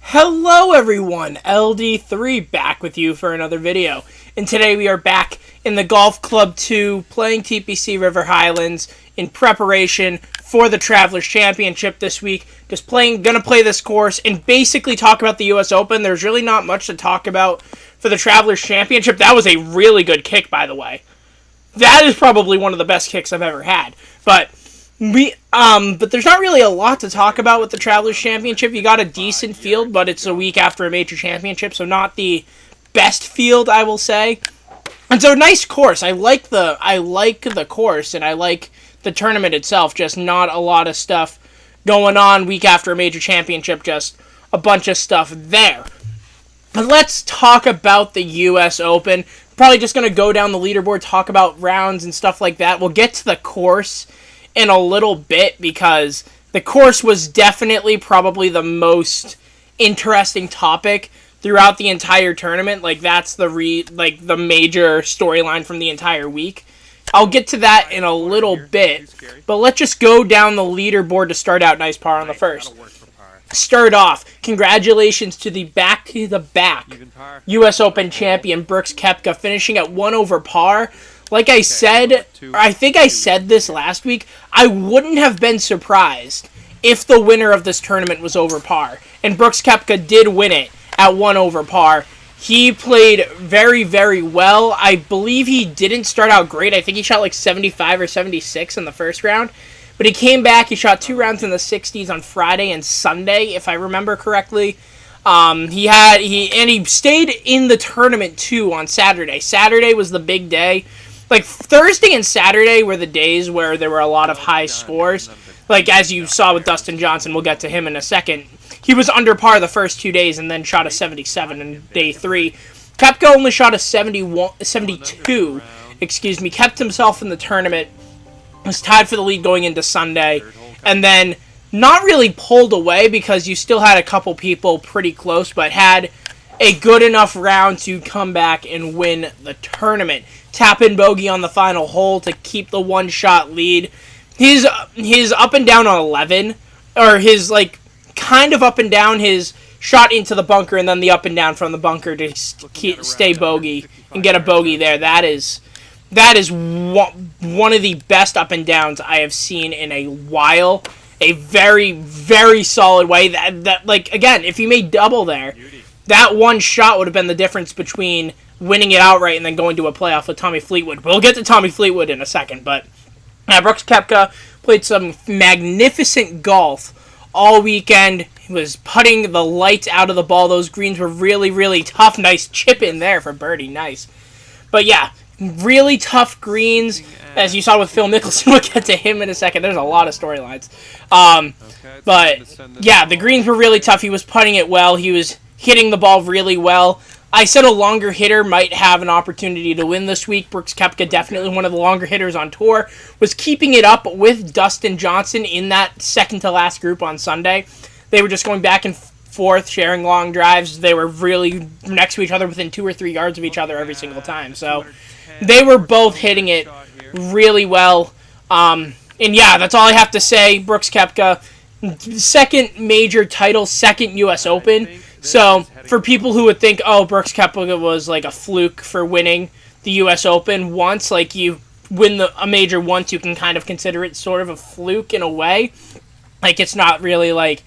Hello everyone, LD3 back with you for another video. And today we are back in the Golf Club 2 playing TPC River Highlands in preparation for the Travelers Championship this week. Gonna play this course and basically talk about the US Open. There's really not much to talk about for the Travelers Championship. That was a really good kick, by the way. That is probably one of the best kicks I've ever had. But there's not really a lot to talk about with the Travelers Championship. You got a decent field, but it's a week after a major championship, so not the best field, I will say. And so, nice course. I like the course, and I like the tournament itself. Just not a lot of stuff going on week after a major championship. Just a bunch of stuff there. But let's talk about the U.S. Open. Probably just going to go down the leaderboard, talk about rounds and stuff like that. We'll get to the course in a little bit because the course was definitely probably the most interesting topic throughout the entire tournament. Like, that's the major storyline from the entire week. I'll get to that in a little bit, but let's just go down the leaderboard to start out. Nice par on the first. Start off, congratulations to the back-to-back U.S. Open champion Brooks Koepka, finishing at 1 over par. Like I said, I think I said this last week, I wouldn't have been surprised if the winner of this tournament was over par. And Brooks Koepka did win it at 1 over par. He played very, very well. I believe he didn't start out great. I think he shot like 75 or 76 in the first round. But he came back. He shot 2 rounds in the 60s on Friday and Sunday, if I remember correctly. He stayed in the tournament too on Saturday. Saturday was the big day. Like, Thursday and Saturday were the days where there were a lot of high scores. Like, as you saw with Dustin Johnson, we'll get to him in a second. He was under par the first 2 days and then shot a 77 in day 3. Koepka only shot a 72, kept himself in the tournament, was tied for the lead going into Sunday, and then not really pulled away because you still had a couple people pretty close, but had a good enough round to come back and win the tournament. Tap in bogey on the final hole to keep the one-shot lead. His up and down on 11, or his, kind of up and down, his shot into the bunker and then the up and down from the bunker to stay bogey and get a bogey there. That is one of the best up and downs I have seen in a while. A very, very solid way. That again, if he made double there, that one shot would have been the difference between winning it outright and then going to a playoff with Tommy Fleetwood. We'll get to Tommy Fleetwood in a second, but Brooks Koepka played some magnificent golf all weekend. He was putting the lights out of the ball. Those greens were really, really tough. Nice chip in there for birdie. Nice. But yeah, really tough greens, as you saw with Phil Mickelson. We'll get to him in a second. There's a lot of storylines. But yeah, the greens were really tough. He was putting it well. He was hitting the ball really well. I said a longer hitter might have an opportunity to win this week. Brooks Koepka, definitely one of the longer hitters on tour, was keeping it up with Dustin Johnson in that second-to-last group on Sunday. They were just going back and forth, sharing long drives. They were really next to each other, within 2 or 3 yards of each other every single time. So they were both hitting it really well. And yeah, that's all I have to say. Brooks Koepka, second major title, second U.S. Open. So, for people who would think, oh, Brooks Koepka was like a fluke for winning the U.S. Open once, like you win a major once, you can kind of consider it sort of a fluke in a way. Like, it's not really like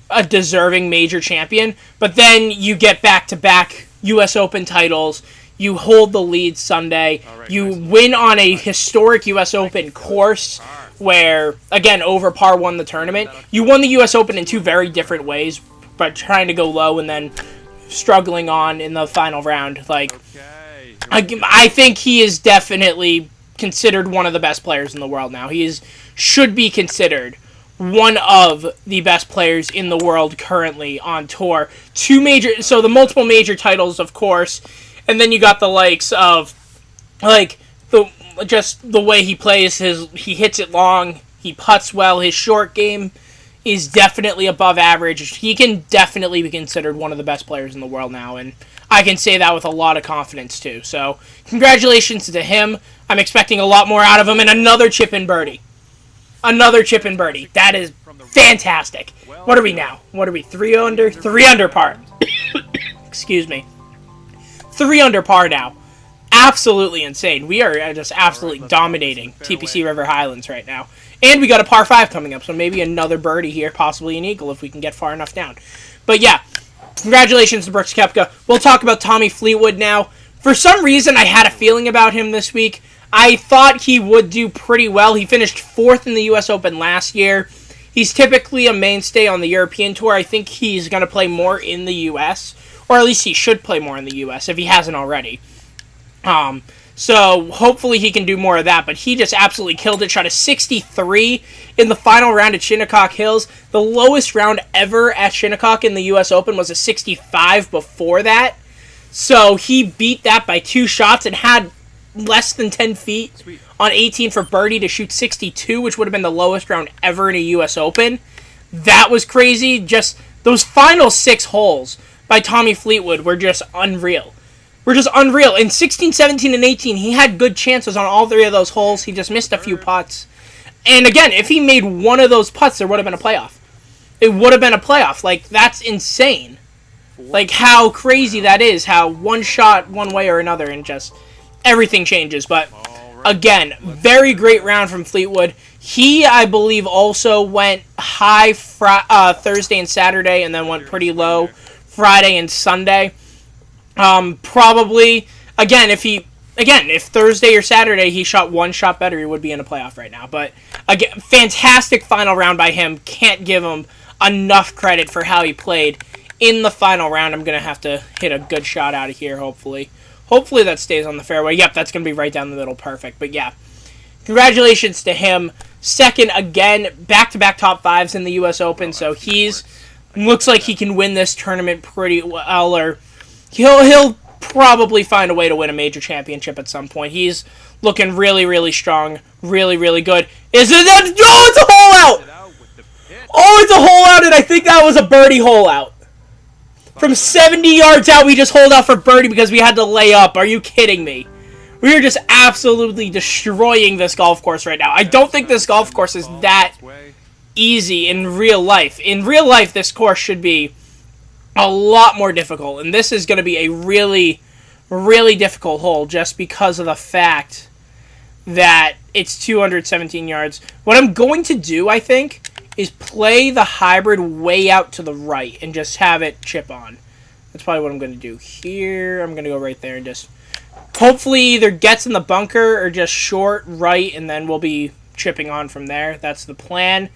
a deserving major champion. But then you get back-to-back U.S. Open titles, you hold the lead Sunday, you win on a historic U.S. Open course where, again, over par won the tournament. You won the U.S. Open in 2 very different ways, but trying to go low and then struggling on in the final round. I think he is definitely considered one of the best players in the world now. He should be considered one of the best players in the world currently on tour. So the multiple major titles, of course, and then you got the likes of, the way he plays. He hits it long, he putts well, his short game is definitely above average. He can definitely be considered one of the best players in the world now, and I can say that with a lot of confidence too. So, congratulations to him. I'm expecting a lot more out of him, and another chip in birdie. That is Fantastic. What are we now? What are we, 3 under? 3 under par. Excuse me. 3 under par now. Absolutely insane. We are just absolutely dominating TPC River Highlands right now. And we got a par 5 coming up, so maybe another birdie here, possibly an eagle if we can get far enough down. But yeah, congratulations to Brooks Koepka. We'll talk about Tommy Fleetwood now. For some reason, I had a feeling about him this week. I thought he would do pretty well. He finished 4th in the U.S. Open last year. He's typically a mainstay on the European Tour. I think he's going to play more in the U.S., or at least he should play more in the U.S. if he hasn't already. So hopefully he can do more of that, but he just absolutely killed it. Shot a 63 in the final round at Shinnecock Hills. The lowest round ever at Shinnecock in the U.S. Open was a 65 before that. So he beat that by 2 shots and had less than 10 feet on 18 for birdie to shoot 62, which would have been the lowest round ever in a U.S. Open. That was crazy. Just those final 6 holes by Tommy Fleetwood were just unreal. In 16, 17, and 18, he had good chances on all 3 of those holes. He just missed a few putts. And again, if he made one of those putts, there would have been a playoff. It would have been a playoff. Like, that's insane. Like, how crazy that is. How one shot, one way or another, and just everything changes. But, again, very great round from Fleetwood. He, I believe, also went high Thursday and Saturday, and then went pretty low Friday and Sunday. Probably, if Thursday or Saturday he shot 1 shot better, he would be in a playoff right now. But, again, fantastic final round by him. Can't give him enough credit for how he played in the final round. I'm going to have to hit a good shot out of here, hopefully. Hopefully that stays on the fairway. Yep, that's going to be right down the middle. Perfect. But, yeah, congratulations to him. Second, again, back-to-back top 5s in the U.S. Open, so looks like he can win this tournament pretty well, or He'll probably find a way to win a major championship at some point. He's looking really, really strong, really, really good. Is it that? Oh, it's a hole out! Oh, it's a hole out, and I think that was a birdie hole out. From 70 yards out, we just holed out for birdie because we had to lay up. Are you kidding me? We are just absolutely destroying this golf course right now. I don't think this golf course is that easy in real life. In real life, this course should be a lot more difficult, and this is going to be a really, really difficult hole just because of the fact that it's 217 yards. What I'm going to do, I think, is play the hybrid way out to the right and just have it chip on. That's probably what I'm going to do here. I'm going to go right there and just hopefully either gets in the bunker or just short right, and then we'll be chipping on from there. That's the plan.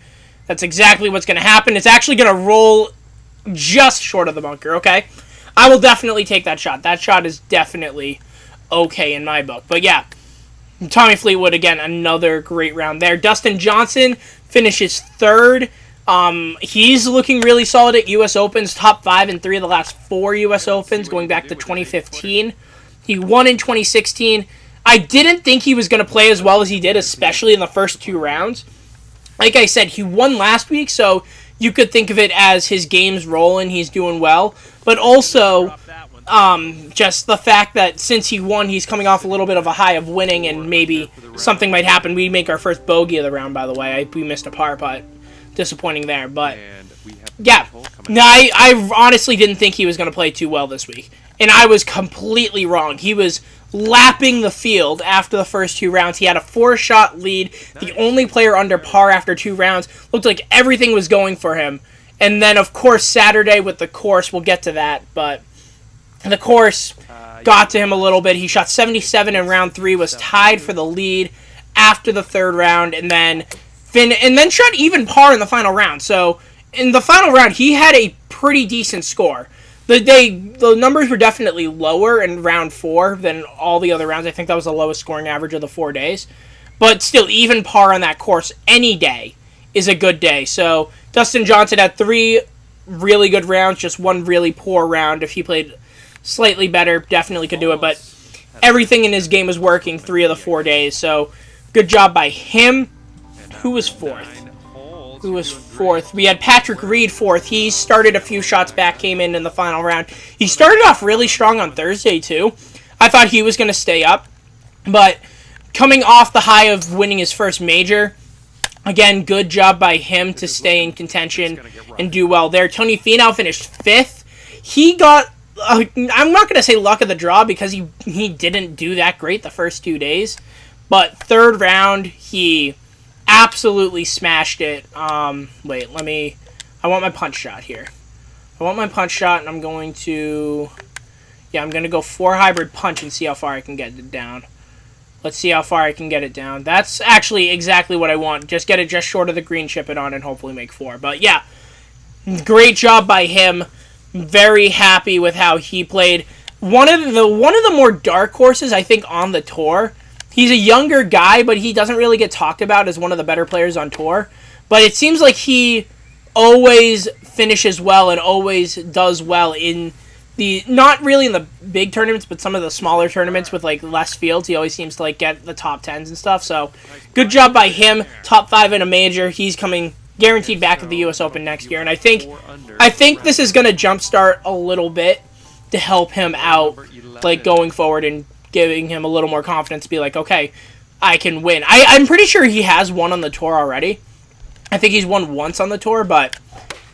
That's exactly what's going to happen. It's actually going to roll just short of the bunker, okay? I will definitely take that shot. That shot is definitely okay in my book. But yeah, Tommy Fleetwood, again, another great round there. Dustin Johnson finishes 3rd. He's looking really solid at U.S. Opens, top 5 in 3 of the last 4 U.S. Opens, going back to 2015. He won in 2016. I didn't think he was going to play as well as he did, especially in the first 2 rounds. Like I said, he won last week, so you could think of it as his game's rolling, he's doing well. But also, just the fact that since he won, he's coming off a little bit of a high of winning, and maybe something might happen. We make our first bogey of the round, by the way. We missed a par putt. Disappointing there, but yeah. No, I honestly didn't think he was going to play too well this week. And I was completely wrong. He was lapping the field after the first 2 rounds. He had a 4-shot lead, the only player under par after 2 rounds. Looked like everything was going for him. And then, of course, Saturday with the course, we'll get to that, but the course got to him a little bit. He shot 77 in round 3, was tied for the lead after the 3rd round, and then shot even par in the final round. So, in the final round, he had a pretty decent score. The numbers were definitely lower in round 4 than all the other rounds. I think that was the lowest scoring average of the 4 days. But still, even par on that course any day is a good day. So, Dustin Johnson had 3 really good rounds, just 1 really poor round. If he played slightly better, definitely could do it. But everything in his game was working 3 of the 4 days. So, good job by him. Who was 4th? Who was 4th? We had Patrick Reed 4th. He started a few shots back, came in the final round. He started off really strong on Thursday, too. I thought he was going to stay up. But coming off the high of winning his first major, Again, good job by him to stay in contention and do well there. Tony Finau finished 5th. He got, I'm not going to say luck of the draw because he didn't do that great the first 2 days. But 3rd round, he absolutely smashed it. Wait, I want my punch shot here. I want my punch shot, and I'm going to go 4 hybrid punch and see how far I can get it down. Let's see how far I can get it down. That's actually exactly what I want. Just get it just short of the green, chip it on, and hopefully make 4. But yeah, great job by him. Very happy with how he played. One of the more dark horses, I think, on the tour. He's a younger guy, but he doesn't really get talked about as one of the better players on tour. But it seems like he always finishes well and always does well in the, not really in the big tournaments, but some of the smaller tournaments with like less fields. He always seems to like get the top 10s and stuff. So good job by him. Top 5 in a major. He's coming guaranteed back at the U.S. Open next year, and I think this is going to jumpstart a little bit to help him out, like going forward and giving him a little more confidence to be like, okay, I can win. I'm pretty sure he has won on the tour already. I think he's won once on the tour, but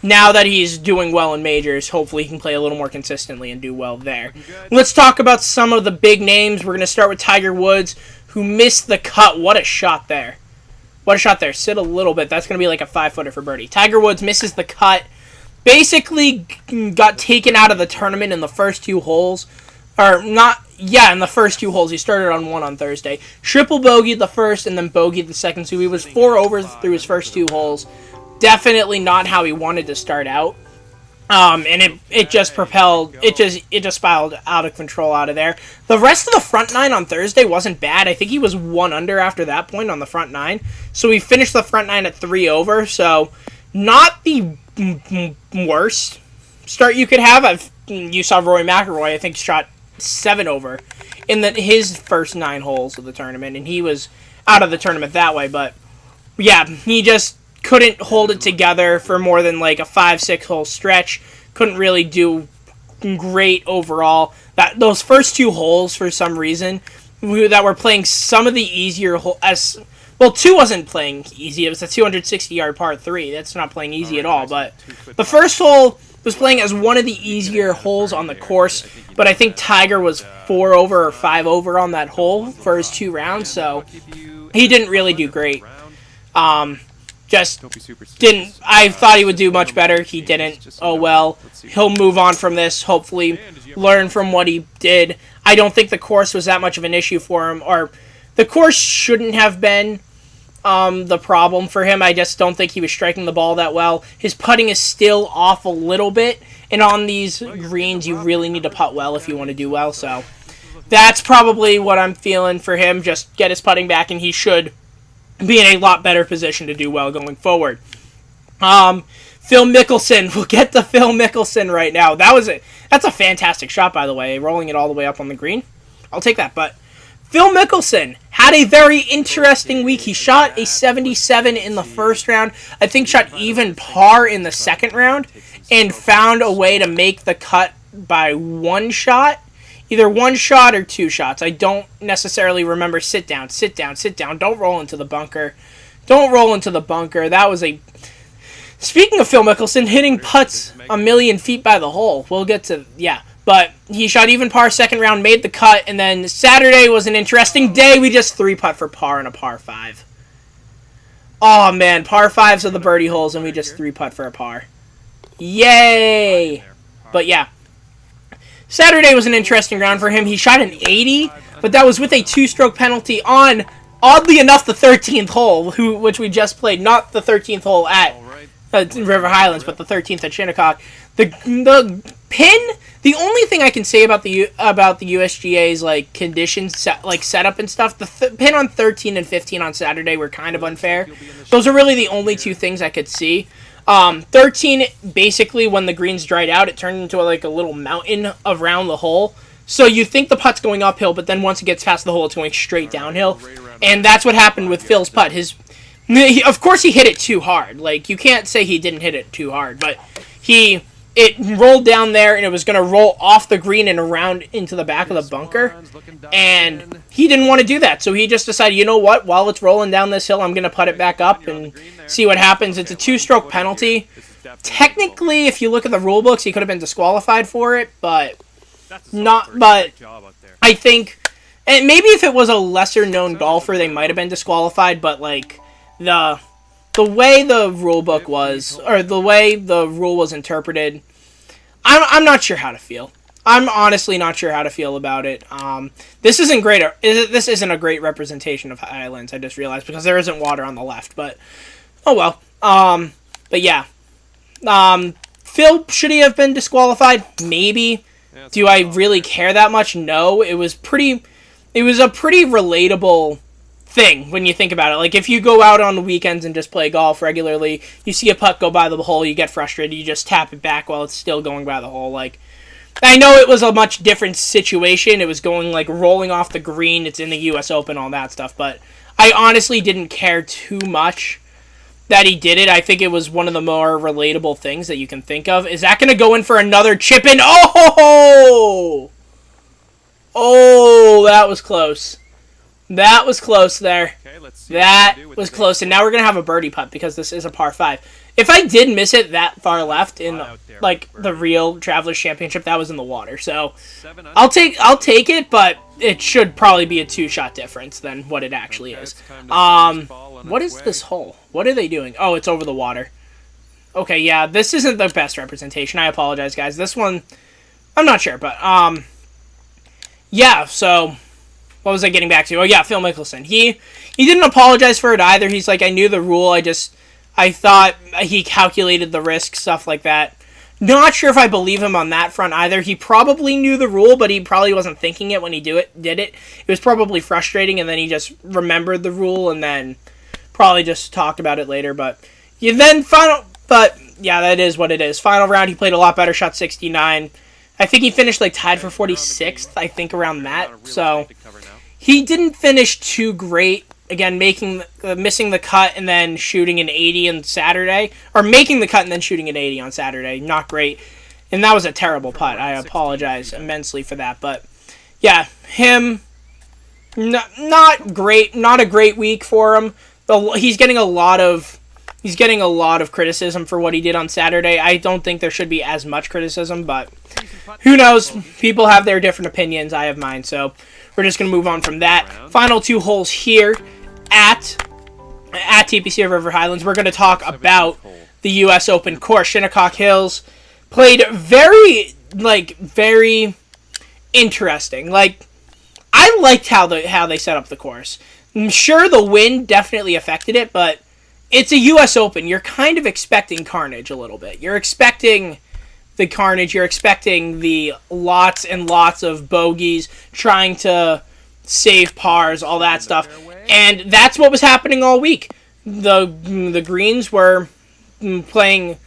now that he's doing well in majors, hopefully he can play a little more consistently and do well there. Let's talk about some of the big names. We're going to start with Tiger Woods, who missed the cut. What a shot there. What a shot there. Sit a little bit. That's going to be like a 5-footer for birdie. Tiger Woods misses the cut. Basically got taken out of the tournament in the first 2 holes. Or not, yeah, in the first 2 holes. He started on 1 on Thursday. Triple bogeyed the first and then bogeyed the second. So he was 4 over through his first 2 holes. Definitely not how he wanted to start out. And it just propelled, it just spiraled out of control out of there. The rest of the front 9 on Thursday wasn't bad. I think he was 1 under after that point on the front 9. So he finished the front 9 at 3 over. So not the worst start you could have. You saw Rory McIlroy, I think, shot 7 over in his first 9 holes of the tournament, and he was out of the tournament that way. But yeah, he just couldn't hold it together for more than like a 5-6 hole stretch. Couldn't really do great overall. Those first 2 holes, for some reason, that were playing some of the easier holes. Well, 2 wasn't playing easy. It was a 260-yard par 3. That's not playing easy at all. But the first hole was playing as one of the easier holes on the course. But I think Tiger was 4 over or 5 over on that hole for his 2 rounds. So he didn't really do great. Just didn't. I thought he would do much better. He didn't. Oh well. He'll move on from this. Hopefully, learn from what he did. I don't think the course was that much of an issue for him, or the course shouldn't have been the problem for him. I just don't think he was striking the ball that well. His putting is still off a little bit, and on these greens, you really need to putt well if you want to do well. So that's probably what I'm feeling for him. Just get his putting back, and he should be in a lot better position to do well going forward. Phil Mickelson. We'll get to Phil Mickelson right now. That's a fantastic shot, by the way, rolling it all the way up on the green. I'll take that. But Phil Mickelson had a very interesting week. He shot a 77 in the first round. I think shot even par in the second round, and found a way to make the cut by 1 shot. Either 1 shot or 2 shots. I don't necessarily remember. Sit down. Don't roll into the bunker. That was a... Speaking of Phil Mickelson, hitting putts a million feet by the hole. We'll get to... Yeah. But he shot even par second round, made the cut, and then Saturday was an interesting day. We just 3-putt for par and a par 5. Oh, man. Par 5s are the birdie holes, and we just 3-putt for a par. Yay! But yeah. Saturday was an interesting round for him. He shot an 80, but that was with a 2-stroke penalty on, oddly enough, the 13th hole, which we just played. Not the 13th hole at River Highlands, but the 13th at Shinnecock. The pin, the only thing I can say about the USGA's like conditions, setup and stuff, the pin on 13 and 15 on Saturday were kind of unfair. Those are really the only 2 things I could see. 13, basically, when the greens dried out, it turned into a little mountain around the hole. So you think the putt's going uphill, but then once it gets past the hole, it's going straight downhill. And that's what happened with Phil's putt. Of course, he hit it too hard. You can't say he didn't hit it too hard, but he it rolled down there, and it was going to roll off the green and around into the back of the bunker, and he didn't want to do that, so he just decided, you know what, while it's rolling down this hill, I'm going to putt it back up and see what happens. It's a 2-stroke penalty. Technically, if you look at the rule books, he could have been disqualified for it, but I think, and maybe if it was a lesser-known golfer, they might have been disqualified, but, like, the way the rule book was, or the way the rule was interpreted, I'm not sure how to feel. I'm honestly not sure how to feel about it. This isn't great. This isn't a great representation of Highlands, I just realized, because there isn't water on the left, but oh well. But yeah. Phil, should he have been disqualified? Maybe. Do I really care that much? No. It was a pretty relatable thing when you think about it. Like, if you go out on the weekends and just play golf regularly, you see a putt go by the hole, you get frustrated, you just tap it back while it's still going by the hole. Like, I know it was a much different situation. It was going, like, rolling off the green. It's in the U.S. Open, all that stuff. But I honestly didn't care too much that he did it. I think it was one of the more relatable things that you can think of. Is that going to go in for another chip in? Oh! Oh, that was close. That was close there. That was close. And now we're going to have a birdie putt because this is a par 5. If I did miss it that far left in, like, the real Travelers Championship, that was in the water. So I'll take it, but it should probably be a 2-shot difference than what it actually is. What is this hole? What are they doing? Oh, it's over the water. Okay, yeah, this isn't the best representation. I apologize, guys. This one, I'm not sure, but, yeah, so what was I getting back to? Oh, yeah, Phil Mickelson. He didn't apologize for it either. He's like, I knew the rule. I thought he calculated the risk, stuff like that. Not sure if I believe him on that front either. He probably knew the rule, but he probably wasn't thinking it when he did it. It was probably frustrating, and then he just remembered the rule and then probably just talked about it later. But yeah, that is what it is. Final round, he played a lot better, shot 69. I think he finished like tied for 46th, I think around that. So he didn't finish too great. Again, missing the cut and then shooting an 80 on Saturday. Or making the cut and then shooting an 80 on Saturday. Not great. And that was a terrible putt. I apologize immensely for that. But, yeah, him, not great. Not a great week for him. He's getting a lot of criticism for what he did on Saturday. I don't think there should be as much criticism, but who knows? People have their different opinions. I have mine, so we're just going to move on from that. Final 2 holes here at TPC River Highlands. We're going to talk about the U.S. Open course. Shinnecock Hills played very interesting. Like, I liked how they set up the course. I'm sure the wind definitely affected it, but it's a U.S. Open. You're kind of expecting carnage a little bit. You're expecting the carnage. You're expecting the lots and lots of bogeys, trying to save pars, all that stuff. And that's what was happening all week. The greens were playing,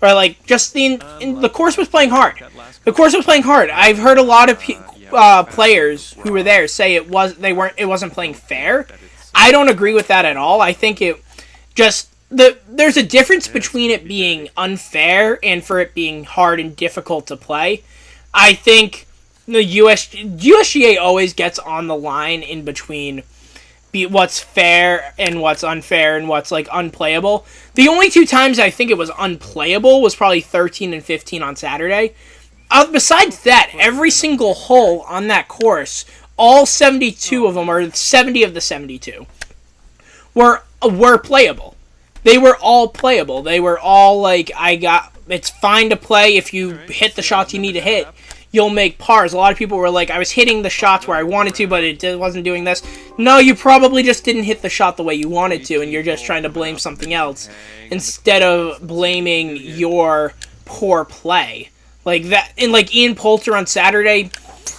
or like just the course was playing hard. The course was playing hard. I've heard a lot of players who were there say it wasn't playing fair. I don't agree with that at all. I think there's a difference between it being unfair and for it being hard and difficult to play. I think the USGA always gets on the line in between what's fair and what's unfair and what's like unplayable. The only 2 times I think it was unplayable was probably 13 and 15 on Saturday. Besides that, every single hole on that course, all 72 of them, or 70 of the 72, were playable. They were all playable. They were all like, it's fine to play if you hit the shots you need to hit. You'll make pars. A lot of people were like, I was hitting the shots where I wanted to, but it wasn't doing this. No, you probably just didn't hit the shot the way you wanted to, and you're just trying to blame something else instead of blaming your poor play. Like that, and like Ian Poulter on Saturday,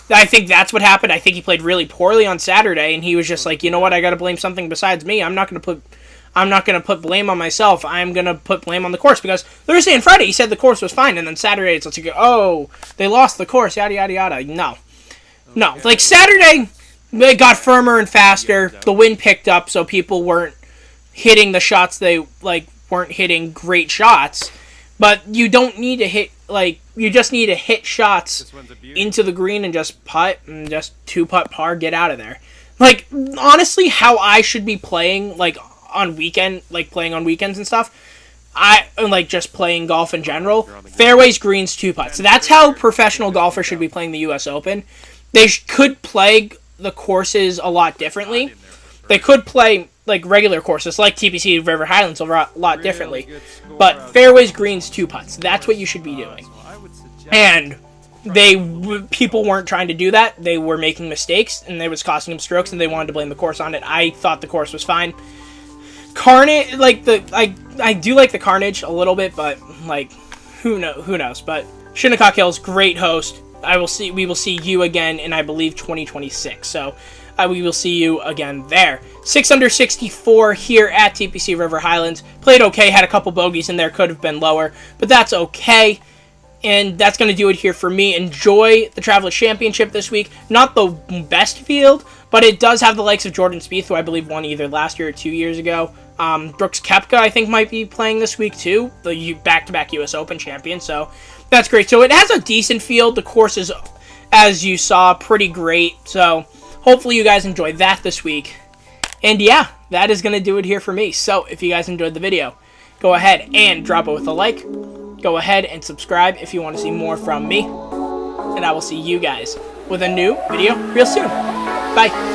I think that's what happened. I think he played really poorly on Saturday, and he was just like, you know what, I got to blame something besides me. I'm not going to put blame on myself. I'm going to put blame on the course, because Thursday and Friday he said the course was fine, and then Saturday it's like, oh, they lost the course, yada, yada, yada. No. Like Saturday, they got firmer and faster. The wind picked up, so people weren't hitting the shots. They weren't hitting great shots. But you don't need to hit like, you just need to hit shots into the green and just putt, and just 2-putt par, get out of there. Like, honestly, how I should be playing, like, on weekends and stuff, I like just playing golf in general. Fairways, greens, 2-putts. So that's how professional golfers should be playing the U.S. Open. They could play the courses a lot differently. They could play like regular courses like TPC River Highlands a lot differently. But fairways, greens, 2-putts. That's what you should be doing. And people weren't trying to do that. They were making mistakes, and it was costing them strokes, and they wanted to blame the course on it. I thought the course was fine. Carnage, like I do like the Carnage a little bit, but like who knows? But Shinnecock Hills, great host. We will see you again in, I believe, 2026. So we will see you again there. 6 under 64 here at TPC River Highlands. Played okay, had a couple bogeys in there, could have been lower, but that's okay. And that's going to do it here for me. Enjoy the Travelers Championship this week. Not the best field, but it does have the likes of Jordan Spieth, who I believe won either last year or 2 years ago. Brooks Koepka, I think, might be playing this week too, the back-to-back U.S. Open champion. So that's great. So it has a decent field. The course is, as you saw, pretty great. So hopefully you guys enjoyed that this week. And yeah, that is going to do it here for me. So if you guys enjoyed the video, go ahead and drop it with a like. Go ahead and subscribe if you want to see more from me. And I will see you guys with a new video real soon. Bye.